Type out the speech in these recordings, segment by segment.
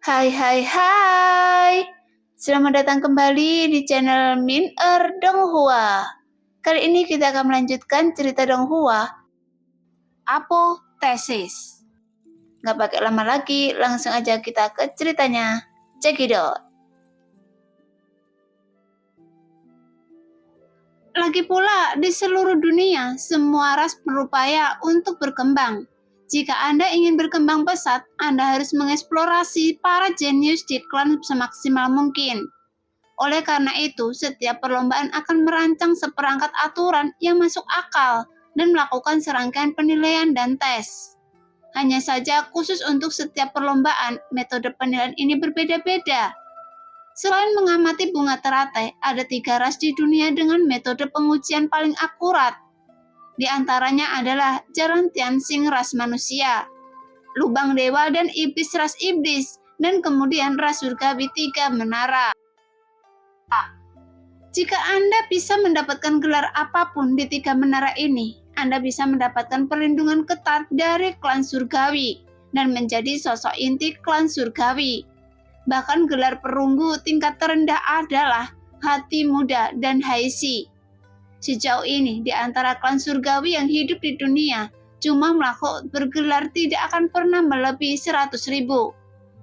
Hai hai hai. Selamat datang kembali di channel Min Donghua. Kali ini kita akan melanjutkan cerita Donghua, Apotesis. Gak pakai lama lagi, langsung aja kita ke ceritanya. Check it out. Lagi pula, di seluruh dunia, semua ras berupaya untuk berkembang. Jika Anda ingin berkembang pesat, Anda harus mengeksplorasi para jenius di klan semaksimal mungkin. Oleh karena itu, setiap perlombaan akan merancang seperangkat aturan yang masuk akal dan melakukan serangkaian penilaian dan tes. Hanya saja khusus untuk setiap perlombaan, metode penilaian ini berbeda-beda. Selain mengamati bunga teratai, ada 3 ras di dunia dengan metode pengujian paling akurat. Di antaranya adalah Jaran Tianxing ras manusia, Lubang Dewa dan Iblis ras iblis, dan kemudian ras surgawi 3 menara. Jika Anda bisa mendapatkan gelar apapun di 3 menara ini, Anda bisa mendapatkan perlindungan ketat dari klan surgawi dan menjadi sosok inti klan surgawi. Bahkan gelar perunggu tingkat terendah adalah Hati Muda dan Haisi. Sejauh ini, di antara klan surgawi yang hidup di dunia, cuma makhluk bergelar tidak akan pernah melebihi 100.000.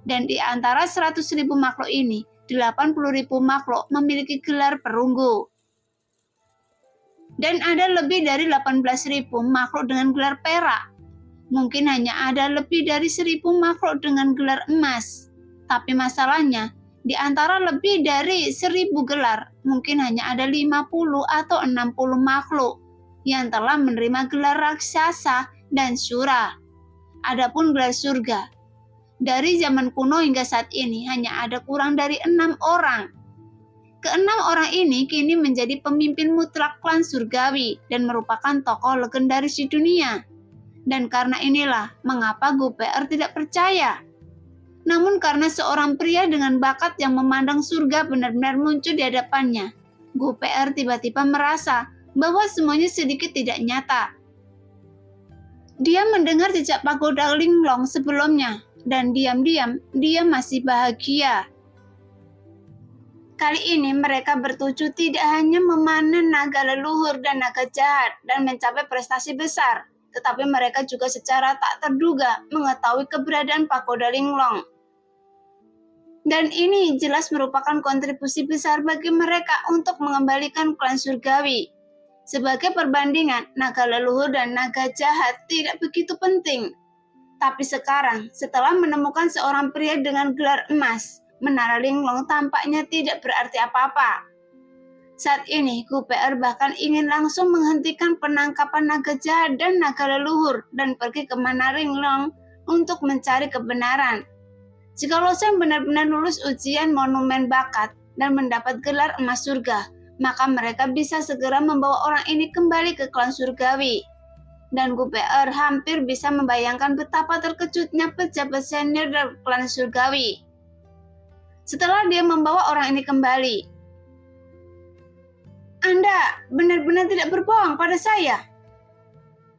Dan di antara 100.000 makhluk ini, 80.000 makhluk memiliki gelar perunggu. Dan ada lebih dari 18.000 makhluk dengan gelar perak. Mungkin hanya ada lebih dari 1.000 makhluk dengan gelar emas. Tapi masalahnya, di antara lebih dari 1.000 gelar, mungkin hanya ada 50 atau 60 makhluk yang telah menerima gelar raksasa dan syura. Adapun gelar surga, dari zaman kuno hingga saat ini hanya ada kurang dari 6 orang. Ke-6 orang ini kini menjadi pemimpin mutlak klan surgawi dan merupakan tokoh legendaris di dunia. Dan karena inilah mengapa Gupeer tidak percaya. Namun karena seorang pria dengan bakat yang memandang surga benar-benar muncul di hadapannya, Gupeer tiba-tiba merasa bahwa semuanya sedikit tidak nyata. Dia mendengar jejak pagoda Linglong sebelumnya, dan diam-diam dia masih bahagia. Kali ini mereka bertuju tidak hanya memanen naga leluhur dan naga jahat dan mencapai prestasi besar, tetapi mereka juga secara tak terduga mengetahui keberadaan pagoda Linglong. Dan ini jelas merupakan kontribusi besar bagi mereka untuk mengembalikan klan surgawi. Sebagai perbandingan, naga leluhur dan naga jahat tidak begitu penting. Tapi sekarang, setelah menemukan seorang pria dengan gelar emas, Menara Linglong tampaknya tidak berarti apa-apa. Saat ini, Gupeer bahkan ingin langsung menghentikan penangkapan naga jahat dan naga leluhur dan pergi ke Menara Linglong untuk mencari kebenaran. Jika Loseng benar-benar lulus ujian monumen bakat dan mendapat gelar emas surga, maka mereka bisa segera membawa orang ini kembali ke klan surgawi. Dan Gupeer hampir bisa membayangkan betapa terkejutnya pejabat senior dari klan surgawi setelah dia membawa orang ini kembali. Anda benar-benar tidak berbohong pada saya.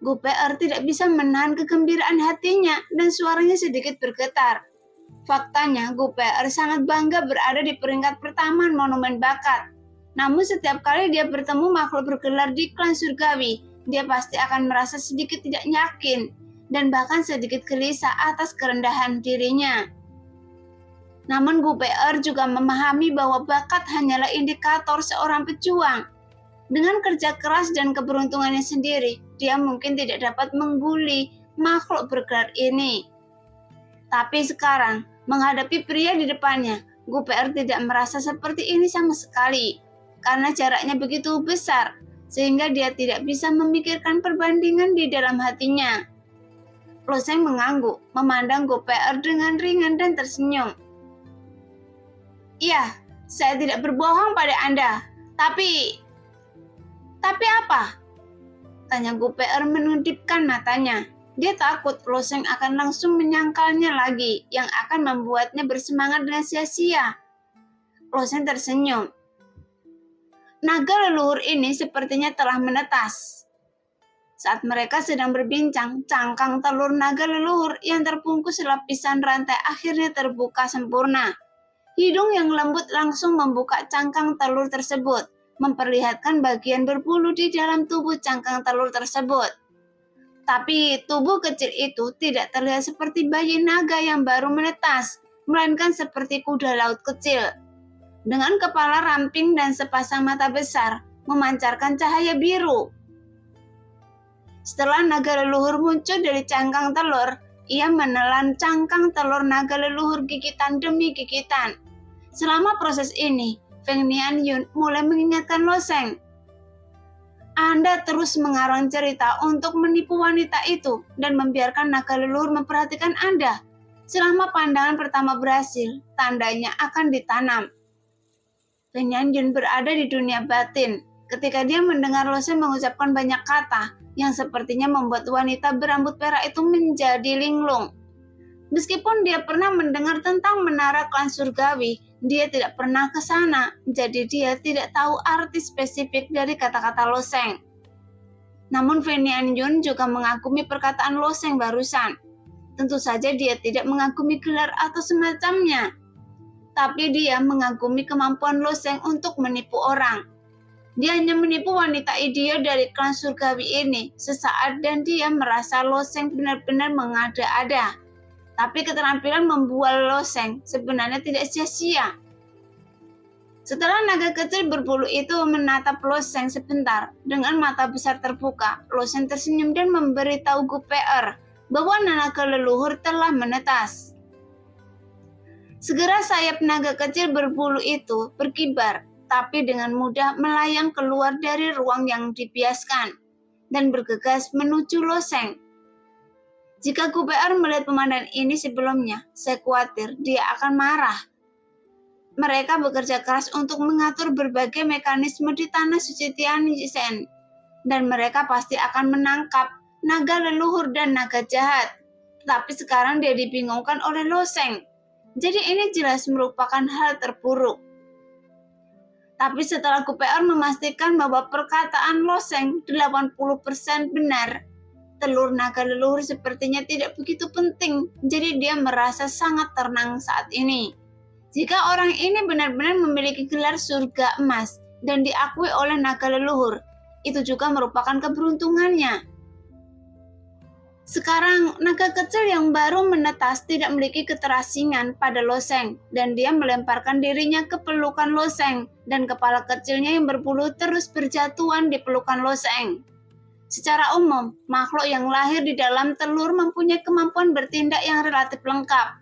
Gupeer tidak bisa menahan kegembiraan hatinya dan suaranya sedikit bergetar. Faktanya, Gupeer sangat bangga berada di peringkat pertama monumen bakat. Namun setiap kali dia bertemu makhluk bergelar di klan surgawi, dia pasti akan merasa sedikit tidak yakin dan bahkan sedikit gelisah atas kerendahan dirinya. Namun Gupeer juga memahami bahwa bakat hanyalah indikator seorang pejuang. Dengan kerja keras dan keberuntungannya sendiri, dia mungkin tidak dapat mengguli makhluk bergelar ini. Tapi sekarang, menghadapi pria di depannya, Gupeer tidak merasa seperti ini sama sekali, karena jaraknya begitu besar, sehingga dia tidak bisa memikirkan perbandingan di dalam hatinya. Loseng mengangguk, memandang Gupeer dengan ringan dan tersenyum. Iya, saya tidak berbohong pada Anda, tapi apa? Tanya Gupeer mengedipkan matanya. Dia takut Loseng akan langsung menyangkalnya lagi, yang akan membuatnya bersemangat dengan sia-sia. Loseng tersenyum. Naga leluhur ini sepertinya telah menetas. Saat mereka sedang berbincang, cangkang telur naga leluhur yang terbungkus lapisan rantai akhirnya terbuka sempurna. Hidung yang lembut langsung membuka cangkang telur tersebut, memperlihatkan bagian berbulu di dalam tubuh cangkang telur tersebut. Tapi tubuh kecil itu tidak terlihat seperti bayi naga yang baru menetas, melainkan seperti kuda laut kecil. Dengan kepala ramping dan sepasang mata besar, memancarkan cahaya biru. Setelah naga leluhur muncul dari cangkang telur, ia menelan cangkang telur naga leluhur gigitan demi gigitan. Selama proses ini, Feng Nianyun mulai mengingatkan Lo Sheng. Anda terus mengarang cerita untuk menipu wanita itu dan membiarkan naga leluhur memperhatikan Anda. Selama pandangan pertama berhasil, tandanya akan ditanam. Feng Nianyun berada di dunia batin. Ketika dia mendengar Lo Sheng mengucapkan banyak kata yang sepertinya membuat wanita berambut perak itu menjadi linglung. Meskipun dia pernah mendengar tentang menara klan surgawi, dia tidak pernah ke sana, jadi dia tidak tahu arti spesifik dari kata-kata Lo Sheng. Namun Feng Nianyun juga mengagumi perkataan Lo Sheng barusan. Tentu saja dia tidak mengagumi gelar atau semacamnya, tapi dia mengagumi kemampuan Lo Sheng untuk menipu orang. Dia hanya menipu wanita ideal dari klan surgawi ini sesaat dan dia merasa Lo Sheng benar-benar mengada-ada. Tapi keterampilan membual Lo Sheng sebenarnya tidak sia-sia. Setelah naga kecil berbulu itu menatap Lo Sheng sebentar dengan mata besar terbuka, Lo Sheng tersenyum dan memberitahu Gu Pe'er bahwa naga leluhur telah menetas. Segera sayap naga kecil berbulu itu berkibar, tapi dengan mudah melayang keluar dari ruang yang dibiaskan dan bergegas menuju Lo Sheng. Jika Gu Pe'er melihat pemandangan ini sebelumnya, saya khawatir dia akan marah. Mereka bekerja keras untuk mengatur berbagai mekanisme di tanah suci Tianjin, dan mereka pasti akan menangkap naga leluhur dan naga jahat. Tetapi sekarang dia dibingungkan oleh Lo Sheng. Jadi ini jelas merupakan hal terburuk. Tapi setelah Gu Pe'er memastikan bahwa perkataan Lo Sheng 80% benar, telur naga leluhur sepertinya tidak begitu penting, jadi dia merasa sangat tenang saat ini. Jika orang ini benar-benar memiliki gelar surga emas dan diakui oleh naga leluhur, itu juga merupakan keberuntungannya. Sekarang, naga kecil yang baru menetas tidak memiliki keterasingan pada Lo Sheng, dan dia melemparkan dirinya ke pelukan Lo Sheng, dan kepala kecilnya yang berbulu terus berjatuhan di pelukan Lo Sheng. Secara umum, makhluk yang lahir di dalam telur mempunyai kemampuan bertindak yang relatif lengkap.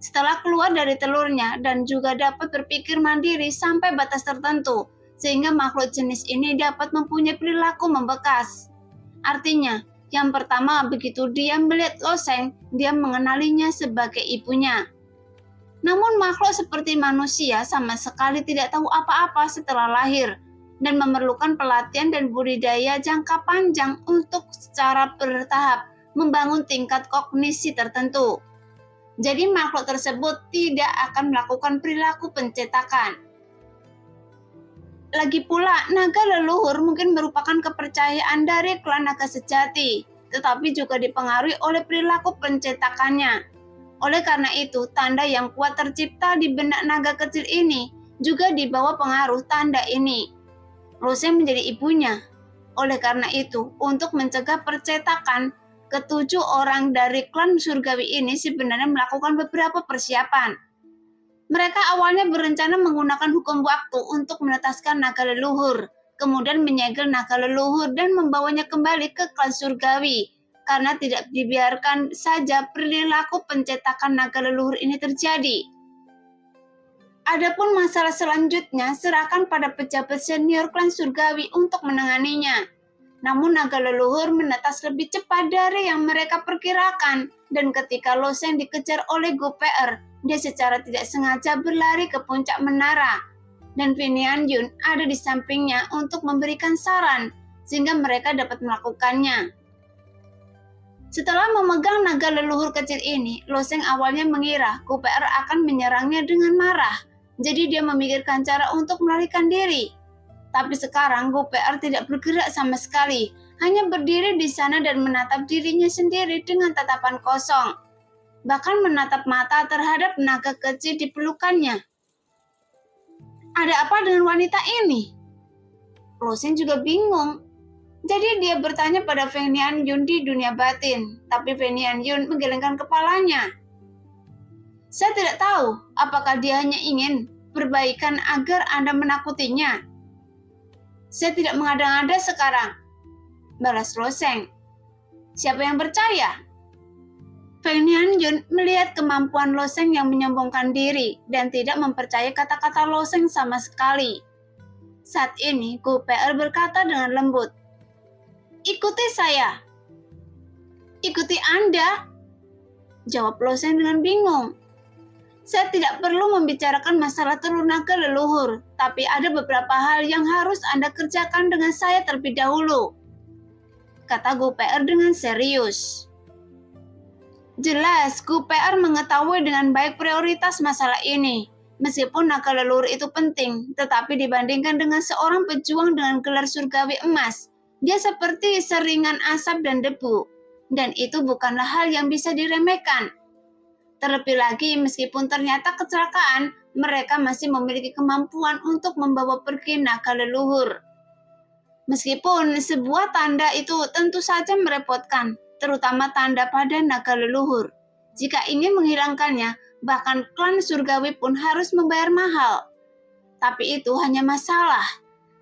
Setelah keluar dari telurnya dan juga dapat berpikir mandiri sampai batas tertentu, sehingga makhluk jenis ini dapat mempunyai perilaku membekas. Artinya, yang pertama begitu dia melihat Lo Sheng, dia mengenalinya sebagai ibunya. Namun makhluk seperti manusia sama sekali tidak tahu apa-apa setelah lahir, dan memerlukan pelatihan dan budidaya jangka panjang untuk secara bertahap membangun tingkat kognisi tertentu. Jadi makhluk tersebut tidak akan melakukan perilaku pencetakan. Lagi pula, naga leluhur mungkin merupakan kepercayaan dari klan naga sejati, tetapi juga dipengaruhi oleh perilaku pencetakannya. Oleh karena itu, tanda yang kuat tercipta di benak naga kecil ini juga dibawa pengaruh tanda ini. Lo Sheng menjadi ibunya. Oleh karena itu, untuk mencegah percetakan, ketujuh orang dari klan surgawi ini sebenarnya melakukan beberapa persiapan. Mereka awalnya berencana menggunakan hukum waktu untuk menetaskan naga leluhur, kemudian menyegel naga leluhur dan membawanya kembali ke klan surgawi, karena tidak dibiarkan saja perilaku pencetakan naga leluhur ini terjadi. Adapun masalah selanjutnya serahkan pada pejabat senior klan surgawi untuk menanganinya. Namun naga leluhur menetas lebih cepat dari yang mereka perkirakan, dan ketika Lo Sheng dikejar oleh Gu Pe'er, dia secara tidak sengaja berlari ke puncak menara, dan Feng Nianyun ada di sampingnya untuk memberikan saran, sehingga mereka dapat melakukannya. Setelah memegang naga leluhur kecil ini, Lo Sheng awalnya mengira Gu Pe'er akan menyerangnya dengan marah, jadi dia memikirkan cara untuk melarikan diri. Tapi sekarang Gu Pe'er tidak bergerak sama sekali, hanya berdiri di sana dan menatap dirinya sendiri dengan tatapan kosong, bahkan menatap mata terhadap naga kecil di pelukannya. Ada apa dengan wanita ini? Lo-Sheng juga bingung. Jadi dia bertanya pada Feng Nianyun di dunia batin, tapi Feng Nianyun menggelengkan kepalanya. Saya tidak tahu apakah dia hanya ingin perbaikan agar Anda menakutinya. Saya tidak mengada-ngada sekarang, balas Lo-Sheng. Siapa yang percaya? Feng Nianyun melihat kemampuan Lo-Sheng yang menyombongkan diri dan tidak mempercayai kata-kata Lo-Sheng sama sekali. Saat ini, Gu Pe'er berkata dengan lembut, "Ikuti saya." "Ikuti Anda?" jawab Lo-Sheng dengan bingung. "Saya tidak perlu membicarakan masalah telur naga leluhur, tapi ada beberapa hal yang harus Anda kerjakan dengan saya terlebih dahulu," kata Gu Pe'er dengan serius. Jelas, Gu Pe'er mengetahui dengan baik prioritas masalah ini. Meskipun naga leluhur itu penting, tetapi dibandingkan dengan seorang pejuang dengan gelar surgawi emas, dia seperti seringan asap dan debu. Dan itu bukanlah hal yang bisa diremehkan. Terlebih lagi, meskipun ternyata kecelakaan, mereka masih memiliki kemampuan untuk membawa pergi naga leluhur. Meskipun sebuah tanda itu tentu saja merepotkan, terutama tanda pada naga leluhur. Jika ingin menghilangkannya, bahkan klan surgawi pun harus membayar mahal. Tapi itu hanya masalah,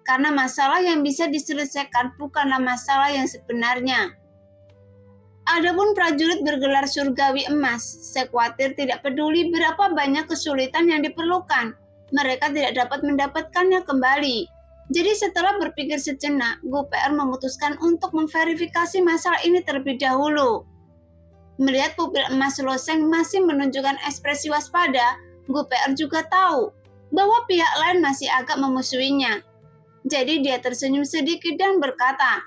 karena masalah yang bisa diselesaikan bukanlah masalah yang sebenarnya. Adapun prajurit bergelar surgawi emas, saya khawatir tidak peduli berapa banyak kesulitan yang diperlukan, mereka tidak dapat mendapatkannya kembali. Jadi setelah berpikir sejenak, Gu Pe'er memutuskan untuk memverifikasi masalah ini terlebih dahulu. Melihat pupil emas Lo-Sheng masih menunjukkan ekspresi waspada, Gu Pe'er juga tahu bahwa pihak lain masih agak memusuhinya. Jadi dia tersenyum sedikit dan berkata,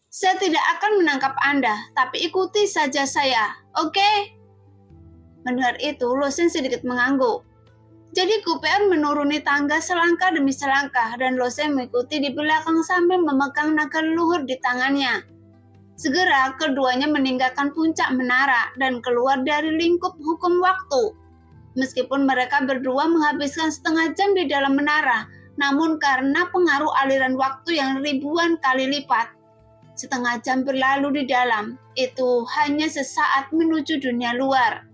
"Saya tidak akan menangkap Anda, tapi ikuti saja saya, oke?" Mendengar itu, Lo-Sheng sedikit mengangguk. Jadi Gu Pe'er menuruni tangga selangkah demi selangkah dan Lo-Sheng mengikuti di belakang sambil memegang naga leluhur di tangannya. Segera keduanya meninggalkan puncak menara dan keluar dari lingkup hukum waktu. Meskipun mereka berdua menghabiskan setengah jam di dalam menara, namun karena pengaruh aliran waktu yang ribuan kali lipat, setengah jam berlalu di dalam, itu hanya sesaat menuju dunia luar.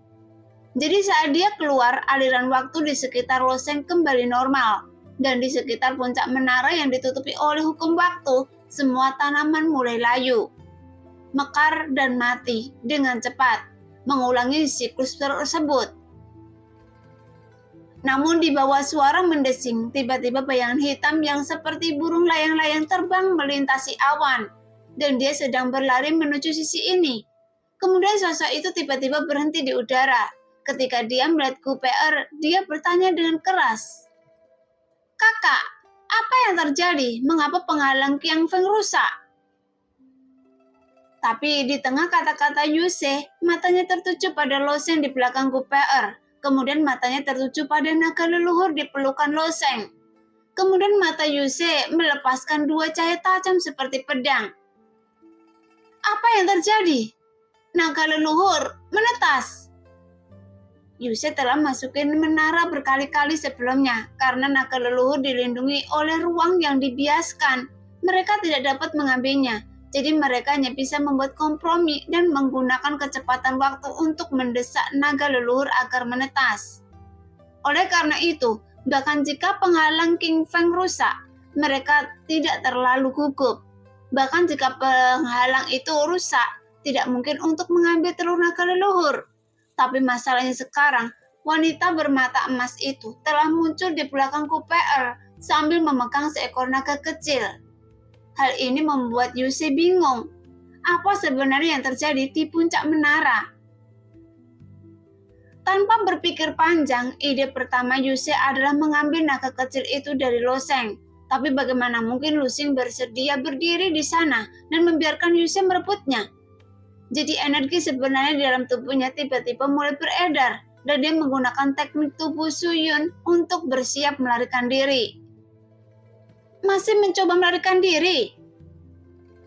Jadi saat dia keluar, aliran waktu di sekitar Lo-Sheng kembali normal. Dan di sekitar puncak menara yang ditutupi oleh hukum waktu, semua tanaman mulai layu, mekar dan mati dengan cepat, mengulangi siklus tersebut. Namun di bawah suara mendesing, tiba-tiba bayangan hitam yang seperti burung layang-layang terbang melintasi awan, dan dia sedang berlari menuju sisi ini. Kemudian sosok itu tiba-tiba berhenti di udara. Ketika dia melihat Gu Pe'er, dia bertanya dengan keras, "Kakak, apa yang terjadi? Mengapa penghalang Qiang Feng rusak?" Tapi di tengah kata-kata Yuse, matanya tertuju pada Lo-Sheng di belakang Gu Pe'er. Kemudian matanya tertuju pada naga leluhur di pelukan Lo-Sheng. Kemudian mata Yuse melepaskan dua cahaya tajam seperti pedang. "Apa yang terjadi? Naga leluhur menetas." Yuse telah masukin menara berkali-kali sebelumnya karena naga leluhur dilindungi oleh ruang yang dibiaskan. Mereka tidak dapat mengambilnya, jadi mereka hanya bisa membuat kompromi dan menggunakan kecepatan waktu untuk mendesak naga leluhur agar menetas. Oleh karena itu, bahkan jika penghalang Qiang Feng rusak, mereka tidak terlalu gugup. Bahkan jika penghalang itu rusak, tidak mungkin untuk mengambil telur naga leluhur. Tapi masalahnya sekarang, wanita bermata emas itu telah muncul di belakang Gu Pe'er sambil memegang seekor naga kecil. Hal ini membuat Yuse bingung. Apa sebenarnya yang terjadi di puncak menara? Tanpa berpikir panjang, ide pertama Yuse adalah mengambil naga kecil itu dari Lo-Sheng. Tapi bagaimana mungkin Lo-Sheng bersedia berdiri di sana dan membiarkan Yuse merebutnya? Jadi energi sebenarnya di dalam tubuhnya tiba-tiba mulai beredar dan dia menggunakan teknik tubuh Suyun untuk bersiap melarikan diri. Masih mencoba melarikan diri?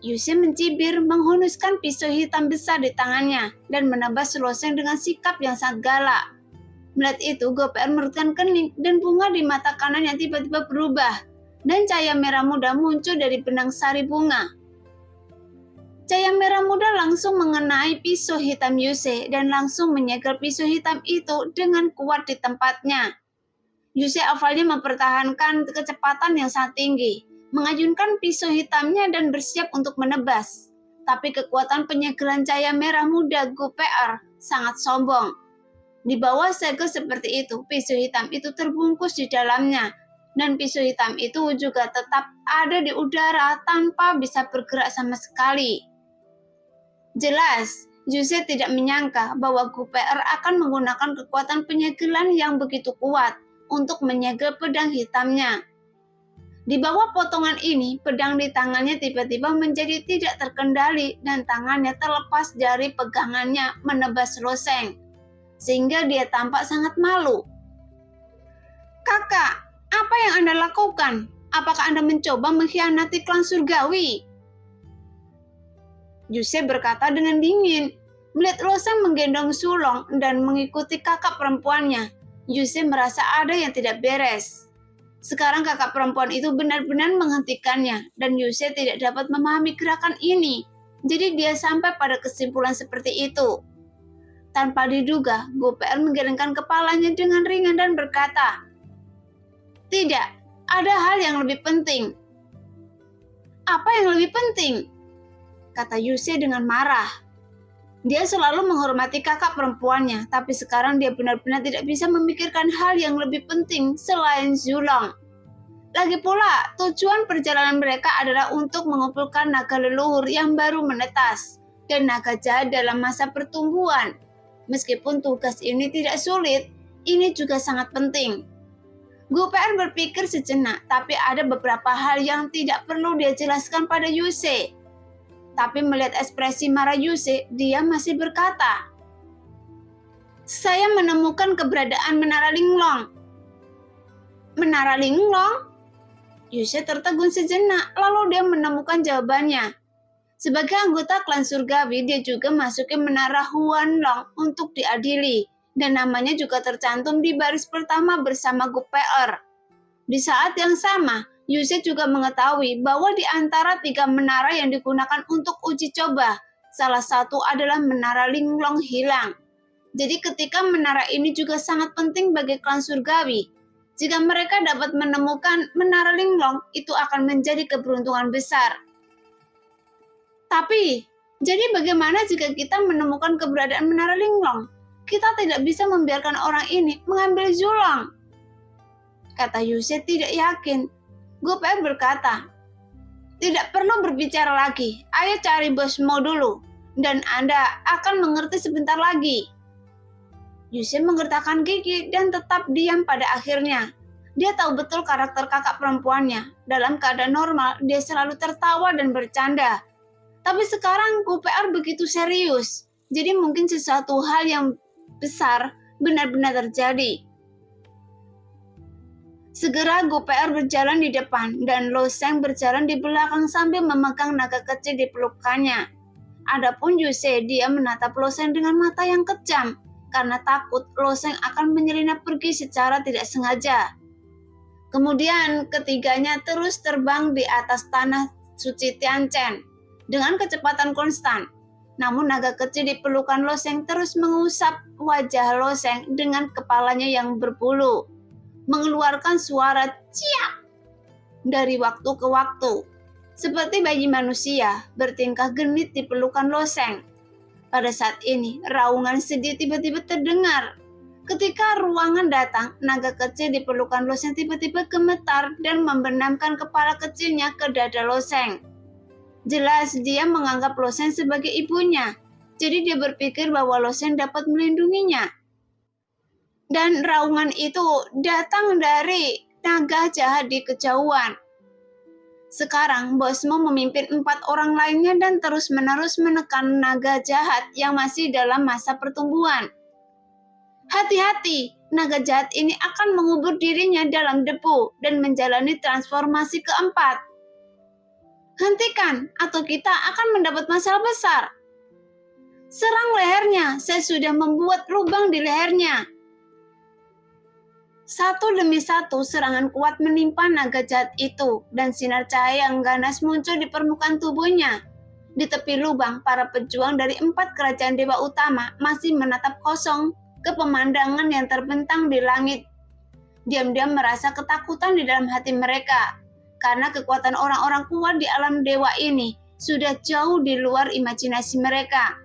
Yuse mencibir, menghunuskan pisau hitam besar di tangannya, dan menebas Loseng dengan sikap yang sangat galak. Melihat itu, Goper mengerutkan kening, dan bunga di mata kanannya tiba-tiba berubah, dan cahaya merah muda muncul dari benang sari bunga. Cahaya merah muda langsung mengenai pisau hitam Yuse, dan langsung menyegel pisau hitam itu dengan kuat di tempatnya. Yuse awalnya mempertahankan kecepatan yang sangat tinggi, mengayunkan pisau hitamnya dan bersiap untuk menebas. Tapi kekuatan penyegelan cahaya merah muda Goper sangat sombong. Di bawah segel seperti itu, pisau hitam itu terbungkus di dalamnya, dan pisau hitam itu juga tetap ada di udara tanpa bisa bergerak sama sekali. Jelas, Yuse tidak menyangka bahwa Goper akan menggunakan kekuatan penyegelan yang begitu kuat untuk menyegel pedang hitamnya. Di bawah potongan ini, pedang di tangannya tiba-tiba menjadi tidak terkendali dan tangannya terlepas dari pegangannya menebas Loseng, sehingga dia tampak sangat malu. "Kakak, apa yang Anda lakukan? Apakah Anda mencoba mengkhianati klan surgawi?" Yuse berkata dengan dingin. Melihat Loseng menggendong sulong dan mengikuti kakak perempuannya, Yuse merasa ada yang tidak beres. Sekarang kakak perempuan itu benar-benar menghentikannya, dan Yuse tidak dapat memahami gerakan ini. Jadi dia sampai pada kesimpulan seperti itu. Tanpa diduga, Goper menggelengkan kepalanya dengan ringan dan berkata, "Tidak, ada hal yang lebih penting." "Apa yang lebih penting?" kata Yuse dengan marah. Dia selalu menghormati kakak perempuannya, tapi sekarang dia benar-benar tidak bisa memikirkan hal yang lebih penting selain Zulong. Lagi pula, tujuan perjalanan mereka adalah untuk mengumpulkan naga leluhur yang baru menetas dan naga jahat dalam masa pertumbuhan. Meskipun tugas ini tidak sulit, ini juga sangat penting. Goper berpikir sejenak, tapi ada beberapa hal yang tidak perlu dia jelaskan pada Yuse. Tapi melihat ekspresi marah Yuse, dia masih berkata, "Saya menemukan keberadaan Menara Linglong." "Menara Linglong?" Yuse tertegun sejenak, lalu dia menemukan jawabannya. Sebagai anggota klan surgawi, dia juga masuki Menara Huanlong untuk diadili, dan namanya juga tercantum di baris pertama bersama Goper. Di saat yang sama, Yuse juga mengetahui bahwa di antara 3 menara yang digunakan untuk uji coba, salah satu adalah Menara Linglong hilang. Jadi ketika menara ini juga sangat penting bagi klan surgawi. Jika mereka dapat menemukan Menara Linglong, itu akan menjadi keberuntungan besar. Tapi, jadi bagaimana jika kita menemukan keberadaan Menara Linglong? Kita tidak bisa membiarkan orang ini mengambil Zulong, kata Yuse tidak yakin. Goper berkata, "Tidak perlu berbicara lagi, ayo cari bosmu dulu, dan Anda akan mengerti sebentar lagi." Yuse menggertakkan gigi dan tetap diam pada akhirnya. Dia tahu betul karakter kakak perempuannya. Dalam keadaan normal, dia selalu tertawa dan bercanda. Tapi sekarang Goper begitu serius, jadi mungkin sesuatu hal yang besar benar-benar terjadi. Segera Goper berjalan di depan dan Loseng berjalan di belakang sambil memegang naga kecil di pelukannya. Adapun Yuse, dia menatap Loseng dengan mata yang kejam karena takut Loseng akan menyelinap pergi secara tidak sengaja. Kemudian ketiganya terus terbang di atas tanah suci Tianchen dengan kecepatan konstan. Namun naga kecil di pelukan Loseng terus mengusap wajah Loseng dengan kepalanya yang berbulu, mengeluarkan suara ciak dari waktu ke waktu, seperti bayi manusia bertingkah genit di pelukan Loseng. Pada saat ini, raungan sedih tiba-tiba terdengar. Ketika ruangan datang, naga kecil di pelukan Loseng tiba-tiba gemetar dan membenamkan kepala kecilnya ke dada Loseng. Jelas dia menganggap Loseng sebagai ibunya, jadi dia berpikir bahwa Loseng dapat melindunginya. Dan raungan itu datang dari naga jahat di kejauhan. Sekarang bosmu memimpin 4 orang lainnya dan terus-menerus menekan naga jahat yang masih dalam masa pertumbuhan. Hati-hati, naga jahat ini akan mengubur dirinya dalam debu dan menjalani transformasi keempat. Hentikan atau kita akan mendapat masalah besar. Serang lehernya, saya sudah membuat lubang di lehernya. Satu demi satu serangan kuat menimpa naga jahat itu dan sinar cahaya yang ganas muncul di permukaan tubuhnya. Di tepi lubang, para pejuang dari 4 kerajaan dewa utama masih menatap kosong ke pemandangan yang terbentang di langit. Diam-diam merasa ketakutan di dalam hati mereka, karena kekuatan orang-orang kuat di alam dewa ini sudah jauh di luar imajinasi mereka.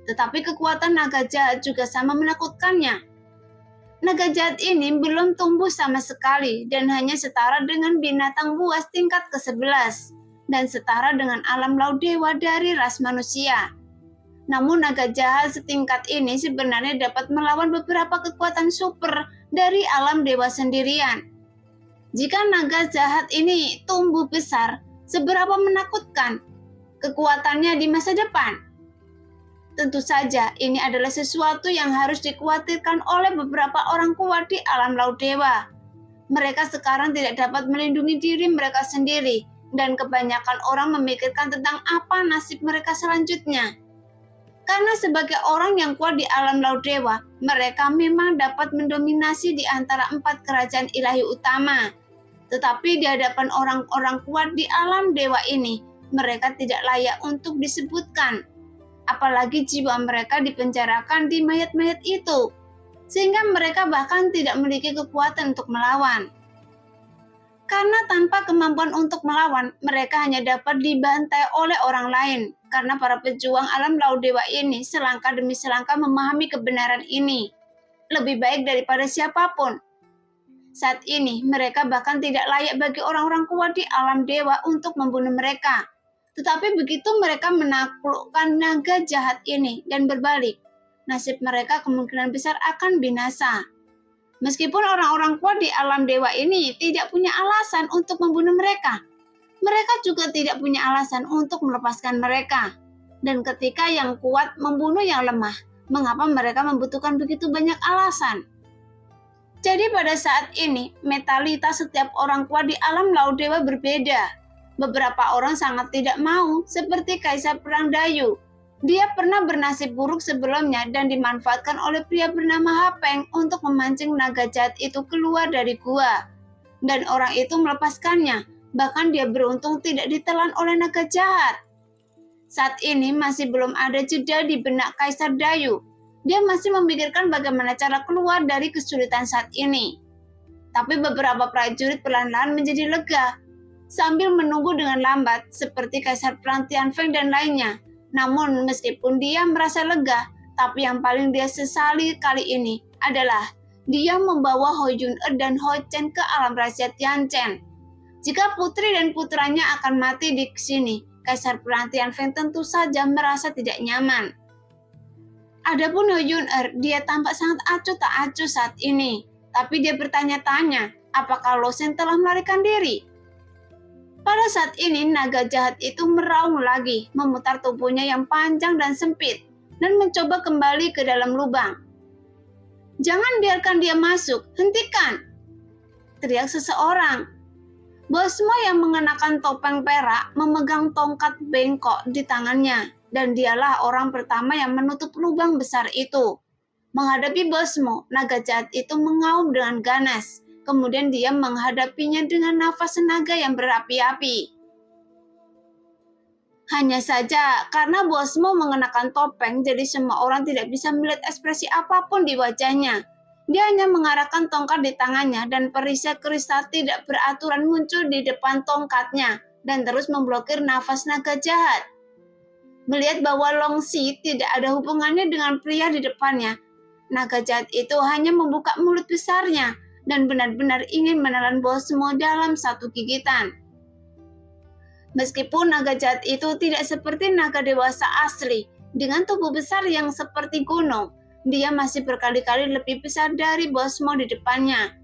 Tetapi kekuatan naga jahat juga sama menakutkannya. Naga jahat ini belum tumbuh sama sekali dan hanya setara dengan binatang buas tingkat ke-11 dan setara dengan alam laut dewa dari ras manusia. Namun naga jahat setingkat ini sebenarnya dapat melawan beberapa kekuatan super dari alam dewa sendirian. Jika naga jahat ini tumbuh besar, seberapa menakutkan kekuatannya di masa depan? Tentu saja ini adalah sesuatu yang harus dikhawatirkan oleh beberapa orang kuat di alam laut dewa. Mereka sekarang tidak dapat melindungi diri mereka sendiri, dan kebanyakan orang memikirkan tentang apa nasib mereka selanjutnya. Karena sebagai orang yang kuat di alam laut dewa, mereka memang dapat mendominasi di antara 4 kerajaan ilahi utama. Tetapi di hadapan orang-orang kuat di alam dewa ini, mereka tidak layak untuk disebutkan. Apalagi jiwa mereka dipenjarakan di mayat-mayat itu, sehingga mereka bahkan tidak memiliki kekuatan untuk melawan. Karena tanpa kemampuan untuk melawan, mereka hanya dapat dibantai oleh orang lain. Karena para pejuang alam laut dewa ini selangkah demi selangkah memahami kebenaran ini, lebih baik daripada siapapun. Saat ini, mereka bahkan tidak layak bagi orang-orang kuat di alam dewa untuk membunuh mereka. Tetapi begitu mereka menaklukkan naga jahat ini dan berbalik, nasib mereka kemungkinan besar akan binasa. Meskipun orang-orang kuat di alam dewa ini tidak punya alasan untuk membunuh mereka, mereka juga tidak punya alasan untuk melepaskan mereka. Dan ketika yang kuat membunuh yang lemah, mengapa mereka membutuhkan begitu banyak alasan? Jadi pada saat ini, mentalitas setiap orang kuat di alam laut dewa berbeda. Beberapa orang sangat tidak mau, seperti Kaisar Perang Dayu. Dia pernah bernasib buruk sebelumnya dan dimanfaatkan oleh pria bernama Hapeng untuk memancing naga jahat itu keluar dari gua. Dan orang itu melepaskannya, bahkan dia beruntung tidak ditelan oleh naga jahat. Saat ini masih belum ada jeda di benak Kaisar Dayu. Dia masih memikirkan bagaimana cara keluar dari kesulitan saat ini. Tapi beberapa prajurit perlahan-lahan menjadi lega, sambil menunggu dengan lambat seperti Kaisar Perang Tianfeng dan lainnya. Namun meskipun dia merasa lega, tapi yang paling dia sesali kali ini adalah dia membawa Ho Yun-er dan Ho Chen ke alam rahasia Tianchen. Jika putri dan putranya akan mati di sini, Kaisar Perang Tianfeng tentu saja merasa tidak nyaman. Adapun Ho Yun-er, dia tampak sangat acuh tak acuh saat ini, tapi dia bertanya-tanya, apakah Lo Shen telah melarikan diri? Pada saat ini, naga jahat itu meraung lagi, memutar tubuhnya yang panjang dan sempit, dan mencoba kembali ke dalam lubang. Jangan biarkan dia masuk, hentikan! Teriak seseorang. Bosmo yang mengenakan topeng perak memegang tongkat bengkok di tangannya, dan dialah orang pertama yang menutup lubang besar itu. Menghadapi Bosmo, naga jahat itu mengaum dengan ganas. Kemudian dia menghadapinya dengan nafas tenaga yang berapi-api. Hanya saja karena Bosmo mengenakan topeng, jadi semua orang tidak bisa melihat ekspresi apapun di wajahnya. Dia hanya mengarahkan tongkat di tangannya dan perisai kristal tidak beraturan muncul di depan tongkatnya dan terus memblokir nafas naga jahat. Melihat bahwa Long Xi tidak ada hubungannya dengan pria di depannya, naga jahat itu hanya membuka mulut besarnya dan benar-benar ingin menelan Bosmo dalam satu gigitan. Meskipun naga jahat itu tidak seperti naga dewasa asli, dengan tubuh besar yang seperti gunung, dia masih berkali-kali lebih besar dari Bosmo di depannya.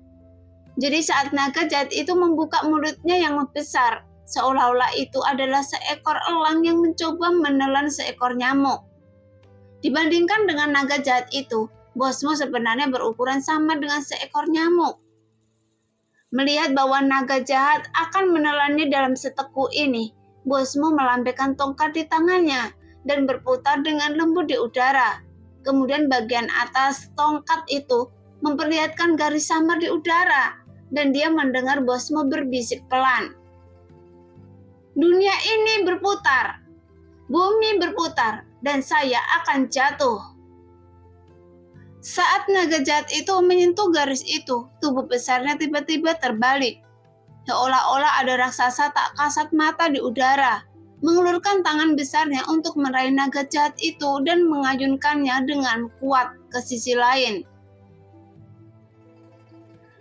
Jadi saat naga jahat itu membuka mulutnya yang besar, seolah-olah itu adalah seekor elang yang mencoba menelan seekor nyamuk. Dibandingkan dengan naga jahat itu, Bosmo sebenarnya berukuran sama dengan seekor nyamuk. Melihat bahwa naga jahat akan menelannya dalam seteguk ini, Bosmo melambaikan tongkat di tangannya dan berputar dengan lembut di udara. Kemudian bagian atas tongkat itu memperlihatkan garis samar di udara, dan dia mendengar Bosmo berbisik pelan. Dunia ini berputar, bumi berputar, dan saya akan jatuh. Saat naga jahat itu menyentuh garis itu, tubuh besarnya tiba-tiba terbalik. Seolah-olah ada raksasa tak kasat mata di udara, mengulurkan tangan besarnya untuk meraih naga jahat itu dan mengayunkannya dengan kuat ke sisi lain.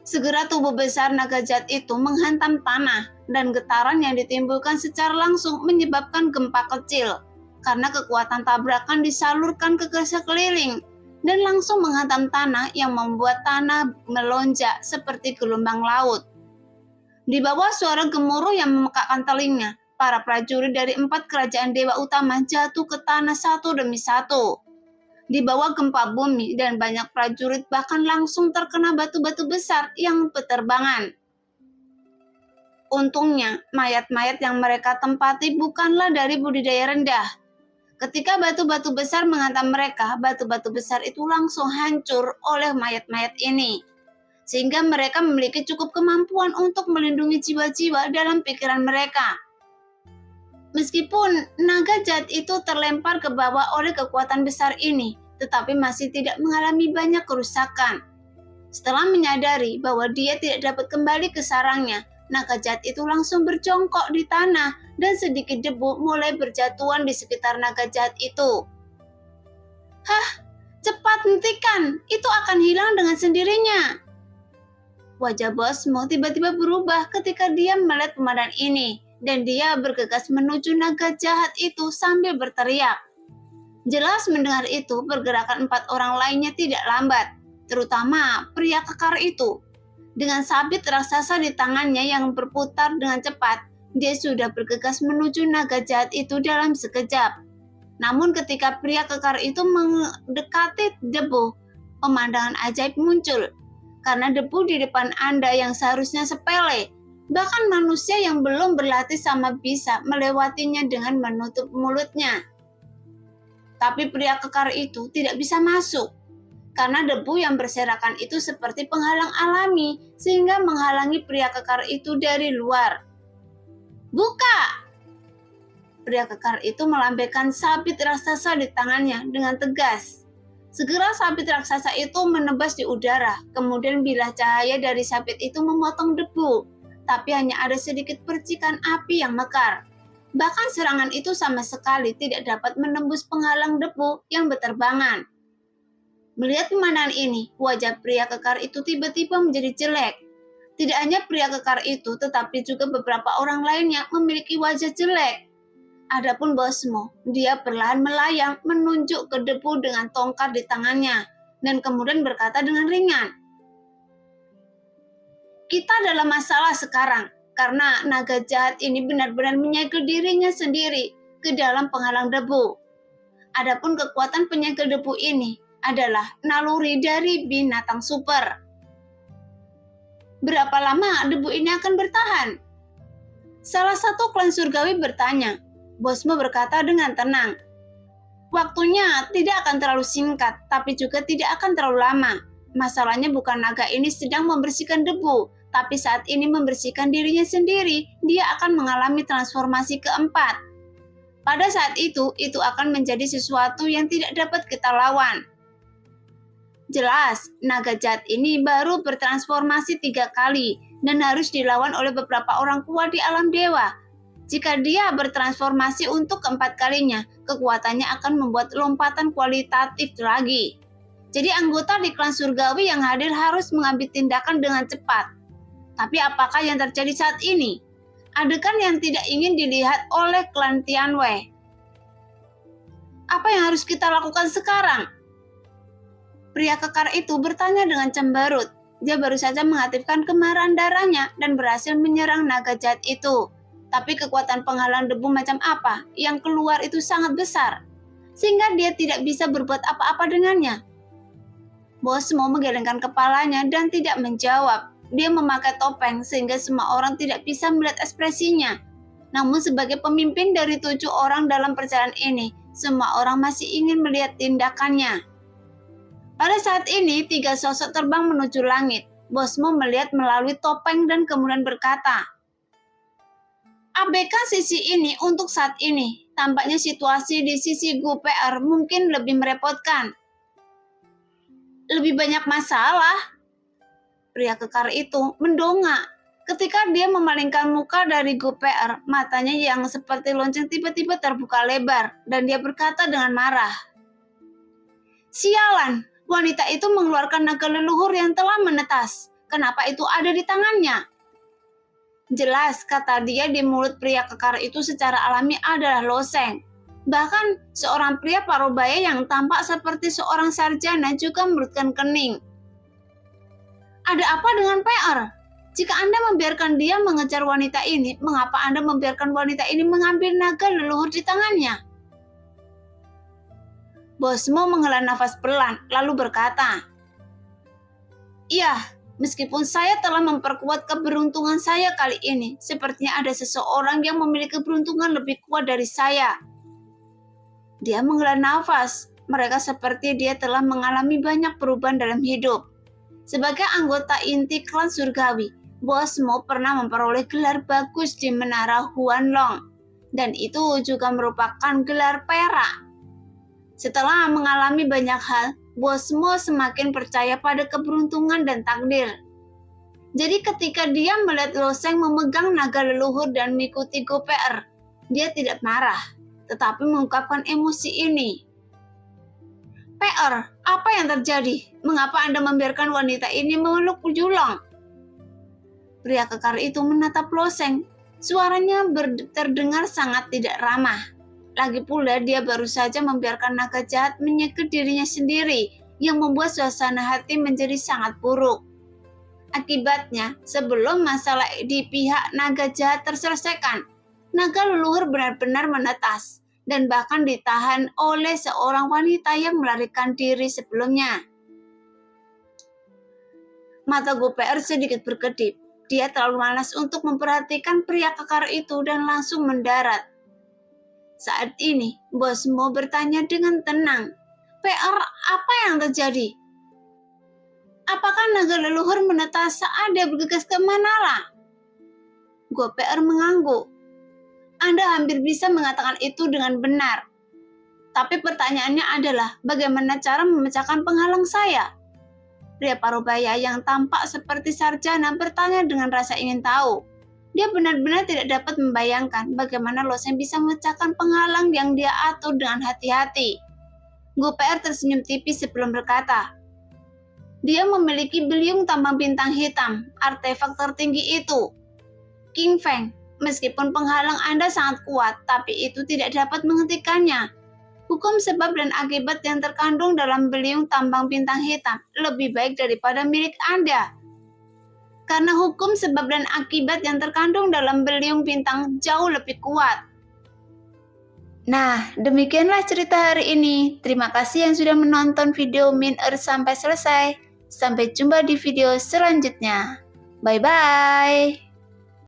Segera tubuh besar naga jahat itu menghantam tanah, dan getaran yang ditimbulkan secara langsung menyebabkan gempa kecil, karena kekuatan tabrakan disalurkan ke sekeliling dan langsung menghantam tanah yang membuat tanah melonjak seperti gelombang laut. Di bawah suara gemuruh yang memekakkan telinga, para prajurit dari 4 kerajaan dewa utama jatuh ke tanah satu demi satu. Di bawah gempa bumi, dan banyak prajurit bahkan langsung terkena batu-batu besar yang berterbangan. Untungnya, mayat-mayat yang mereka tempati bukanlah dari budidaya rendah. Ketika batu-batu besar menghantam mereka, batu-batu besar itu langsung hancur oleh mayat-mayat ini, sehingga mereka memiliki cukup kemampuan untuk melindungi jiwa-jiwa dalam pikiran mereka. Meskipun naga jahat itu terlempar ke bawah oleh kekuatan besar ini, tetapi masih tidak mengalami banyak kerusakan. Setelah menyadari bahwa dia tidak dapat kembali ke sarangnya, naga jahat itu langsung berjongkok di tanah dan sedikit debu mulai berjatuhan di sekitar naga jahat itu. Hah, cepat hentikan, itu akan hilang dengan sendirinya. Wajah Bosmo tiba-tiba berubah ketika dia melihat pemandangan ini, dan dia bergegas menuju naga jahat itu sambil berteriak. Jelas mendengar itu, pergerakan 4 orang lainnya tidak lambat, terutama pria kekar itu. Dengan sabit raksasa di tangannya yang berputar dengan cepat, dia sudah bergegas menuju naga jahat itu dalam sekejap. Namun ketika pria kekar itu mendekati debu, pemandangan ajaib muncul. Karena debu di depan Anda yang seharusnya sepele, bahkan manusia yang belum berlatih sama bisa melewatinya dengan menutup mulutnya. Tapi pria kekar itu tidak bisa masuk, karena debu yang berserakan itu seperti penghalang alami, sehingga menghalangi pria kekar itu dari luar. Buka! Pria kekar itu melambaikan sabit raksasa di tangannya dengan tegas. Segera sabit raksasa itu menebas di udara, kemudian bilah cahaya dari sabit itu memotong debu, tapi hanya ada sedikit percikan api yang mekar. Bahkan serangan itu sama sekali tidak dapat menembus penghalang debu yang berterbangan. Melihat pemandangan ini, wajah pria kekar itu tiba-tiba menjadi jelek. Tidak hanya pria kekar itu, tetapi juga beberapa orang lainnya memiliki wajah jelek. Adapun Bosmo, dia perlahan melayang menunjuk ke debu dengan tongkat di tangannya, dan kemudian berkata dengan ringan, "Kita dalam masalah sekarang, karena naga jahat ini benar-benar menyegel dirinya sendiri ke dalam penghalang debu. Adapun kekuatan penyegel debu ini adalah naluri dari binatang super. Berapa lama debu ini akan bertahan?" Salah satu klan surgawi bertanya. Bosmo berkata dengan tenang, "Waktunya tidak akan terlalu singkat, tapi juga tidak akan terlalu lama. Masalahnya bukan naga ini sedang membersihkan debu, tapi saat ini membersihkan dirinya sendiri, dia akan mengalami transformasi keempat. Pada saat itu akan menjadi sesuatu yang tidak dapat kita lawan." Jelas, naga jahat ini baru bertransformasi 3 kali dan harus dilawan oleh beberapa orang kuat di alam dewa. Jika dia bertransformasi untuk keempat kalinya, kekuatannya akan membuat lompatan kualitatif lagi. Jadi anggota di klan surgawi yang hadir harus mengambil tindakan dengan cepat. Tapi apakah yang terjadi saat ini? Adegan yang tidak ingin dilihat oleh klan Tianwei. Apa yang harus kita lakukan sekarang? Pria kekar itu bertanya dengan cemberut. Dia baru saja mengaktifkan kemarahan darahnya dan berhasil menyerang naga jahat itu. Tapi kekuatan penghalang debu macam apa yang keluar itu sangat besar, sehingga dia tidak bisa berbuat apa-apa dengannya. Bosmo menggelengkan kepalanya dan tidak menjawab. Dia memakai topeng sehingga semua orang tidak bisa melihat ekspresinya. Namun sebagai pemimpin dari 7 orang dalam perjalanan ini, semua orang masih ingin melihat tindakannya. Pada saat ini, 3 sosok terbang menuju langit. Bosmo melihat melalui topeng dan kemudian berkata, "Abaikan sisi ini untuk saat ini. Tampaknya situasi di sisi GUPR mungkin lebih merepotkan." "Lebih banyak masalah?" Pria kekar itu mendongak. Ketika dia memalingkan muka dari GUPR, matanya yang seperti lonceng tiba-tiba terbuka lebar, dan dia berkata dengan marah, "Sialan, wanita itu mengeluarkan naga leluhur yang telah menetas. Kenapa itu ada di tangannya?" "Jelas," kata dia, "di mulut pria kekar itu secara alami adalah loseng. Bahkan seorang pria parubaya yang tampak seperti seorang sarjana juga menurutkan kening." "Ada apa dengan PR? Jika Anda membiarkan dia mengejar wanita ini, mengapa Anda membiarkan wanita ini mengambil naga leluhur di tangannya?" Bosmo menghela nafas pelan, lalu berkata, "Iya, meskipun saya telah memperkuat keberuntungan saya kali ini, sepertinya ada seseorang yang memiliki keberuntungan lebih kuat dari saya." Dia menghela nafas. Mereka seperti dia telah mengalami banyak perubahan dalam hidup. Sebagai anggota inti klan surgawi, Bosmo pernah memperoleh gelar bagus di Menara Huanlong, dan itu juga merupakan gelar perak. Setelah mengalami banyak hal, Bosmo semakin percaya pada keberuntungan dan takdir. Jadi ketika dia melihat loseng memegang naga leluhur dan mengikuti GUPR, dia tidak marah, tetapi mengungkapkan emosi ini. "PR, apa yang terjadi? Mengapa Anda membiarkan wanita ini memeluk Julong?" Pria kekar itu menatap loseng. Suaranya terdengar sangat tidak ramah. Lagi pula dia baru saja membiarkan naga jahat menyegel dirinya sendiri, yang membuat suasana hati menjadi sangat buruk. Akibatnya, sebelum masalah di pihak naga jahat terselesaikan, naga leluhur benar-benar menetas dan bahkan ditahan oleh seorang wanita yang melarikan diri sebelumnya. Mata GUPR sedikit berkedip. Dia terlalu malas untuk memperhatikan pria kekar itu dan langsung mendarat. Saat ini, Bosmo bertanya dengan tenang, "PR, apa yang terjadi? Apakah naga leluhur menetas saat dia bergegas ke Manala?" GUPR mengangguk. "Anda hampir bisa mengatakan itu dengan benar. Tapi pertanyaannya adalah, bagaimana cara memecahkan penghalang saya?" Pria parubaya yang tampak seperti sarjana bertanya dengan rasa ingin tahu. Dia benar-benar tidak dapat membayangkan bagaimana loseng bisa memecahkan penghalang yang dia atur dengan hati-hati. GUPR tersenyum tipis sebelum berkata, "Dia memiliki beliung tambang bintang hitam, artefak tertinggi itu. King Feng, meskipun penghalang Anda sangat kuat, tapi itu tidak dapat menghentikannya. Hukum sebab dan akibat yang terkandung dalam beliung tambang bintang hitam lebih baik daripada milik Anda. Karena hukum sebab dan akibat yang terkandung dalam beliung bintang jauh lebih kuat." Nah, demikianlah cerita hari ini. Terima kasih yang sudah menonton video Min Earth sampai selesai. Sampai jumpa di video selanjutnya. Bye-bye.